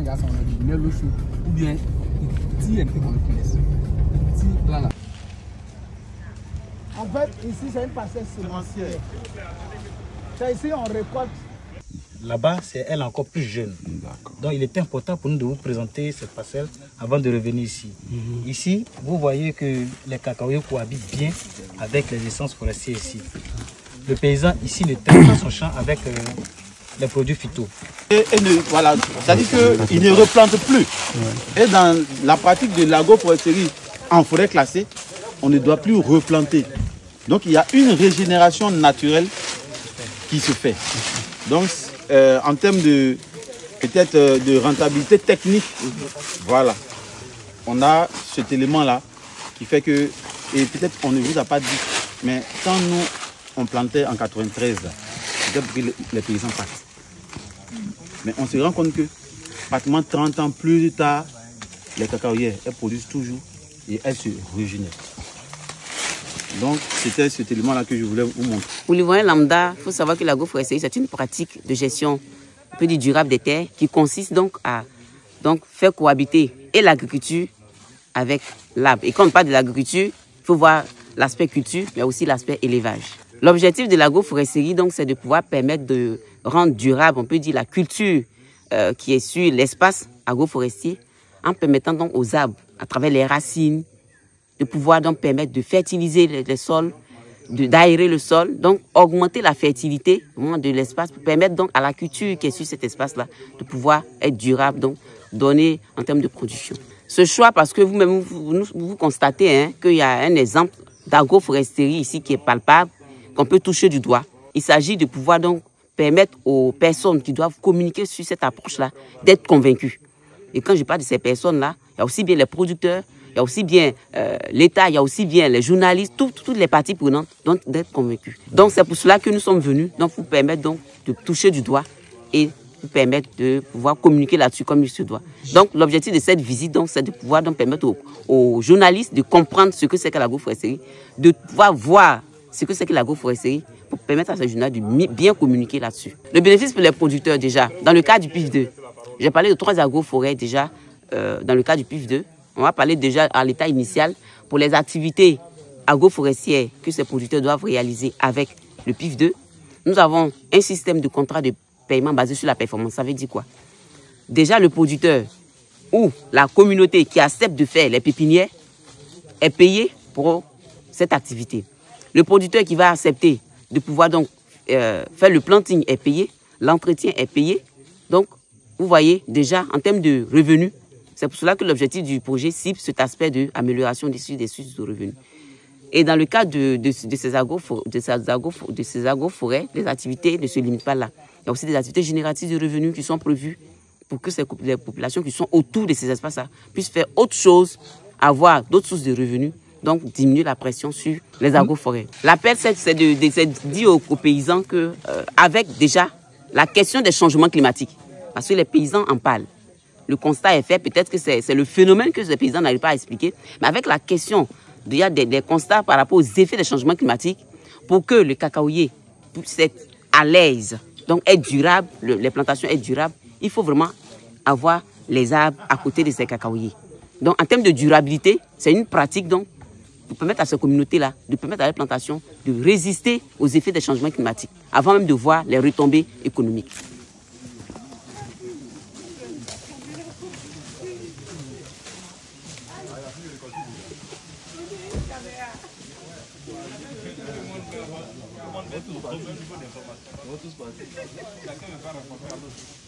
il y a son ou bien il tire un peu comme le finesse. Il tire là. En fait, ici, c'est une parcelle semencière. C'est ici on récolte. Là-bas, c'est elle encore plus jeune. Donc, il est important pour nous de vous présenter cette parcelle avant de revenir ici. Ici, vous voyez que les cacaoyers cohabitent bien avec les essences forestières ici. Le paysan ici ne traite pas son champ avec les produits phyto. Voilà, c'est-à-dire qu'il ne replante plus. Et dans la pratique de l'agroforesterie en forêt classée, on ne doit plus replanter. Donc il y a une régénération naturelle qui se fait. Donc en termes de peut-être de rentabilité technique, voilà, on a cet élément-là qui fait que, et peut-être on ne vous a pas dit, mais quand nous on plantait en 93, peut-être que les paysans partent. Mais on se rend compte que pratiquement 30 ans plus tard, les cacaoyères, elles produisent toujours et elles se régénèrent. Donc, c'était cet élément-là que je voulais vous montrer. Pour les voyants lambda, il faut savoir que l'agroforesterie, c'est une pratique de gestion un peu durable des terres qui consiste donc à faire cohabiter et l'agriculture avec l'arbre. Et quand on parle de l'agriculture, il faut voir l'aspect culture, mais aussi l'aspect élevage. L'objectif de l'agroforesterie, donc, c'est de pouvoir permettre de rendre durable, on peut dire, la culture qui est sur l'espace agroforestier, en permettant donc aux arbres, à travers les racines, de pouvoir donc permettre de fertiliser les sols, d'aérer le sol, donc augmenter la fertilité de l'espace pour permettre donc à la culture qui est sur cet espace-là de pouvoir être durable, donc donner en termes de production. Ce choix, parce que vous-même, vous constatez qu'il y a un exemple d'agroforesterie ici qui est palpable, qu'on peut toucher du doigt. Il s'agit de pouvoir donc permettre aux personnes qui doivent communiquer sur cette approche-là d'être convaincues. Et quand je parle de ces personnes-là, il y a aussi bien les producteurs, il y a aussi bien l'État, il y a aussi bien les journalistes, toutes les parties prenantes d'être convaincus. Donc c'est pour cela que nous sommes venus, donc vous permettre donc de toucher du doigt et vous permettre de pouvoir communiquer là-dessus comme il se doit. Donc l'objectif de cette visite, donc, c'est de pouvoir donc permettre aux journalistes de comprendre ce que c'est que l'agroforesterie, de pouvoir voir ce que c'est que l'agroforesterie pour permettre à ces journalistes de bien communiquer là-dessus. Le bénéfice pour les producteurs déjà, dans le cas du PIF 2, j'ai parlé de 3 agroforêts déjà dans le cas du PIF 2. On va parler déjà à l'état initial pour les activités agroforestières que ces producteurs doivent réaliser avec le PIF 2. Nous avons un système de contrat de paiement basé sur la performance. Ça veut dire quoi? Déjà, le producteur ou la communauté qui accepte de faire les pépinières est payé pour cette activité. Le producteur qui va accepter de pouvoir donc faire le planting est payé, l'entretien est payé. Donc, vous voyez déjà en termes de revenus, c'est pour cela que l'objectif du projet cible cet aspect d'amélioration des sources de revenus. Et dans le cas de ces agroforêts, les activités ne se limitent pas là. Il y a aussi des activités génératives de revenus qui sont prévues pour que les populations qui sont autour de ces espaces-là puissent faire autre chose, avoir d'autres sources de revenus, donc diminuer la pression sur les agroforêts. L'appel, c'est de dire aux paysans qu'avec déjà la question des changements climatiques, parce que les paysans en parlent. Le constat est fait, peut-être que c'est le phénomène que les paysans n'arrivent pas à expliquer, mais avec la question des constats par rapport aux effets des changements climatiques, pour que le cacaoyer puisse être à l'aise, donc être durable, les plantations être durables, il faut vraiment avoir les arbres à côté de ces cacaoyers. Donc en termes de durabilité, c'est une pratique donc, pour permettre à ces communautés-là, de permettre à la plantation de résister aux effets des changements climatiques, avant même de voir les retombées économiques. Chacun va rencontrer un autre.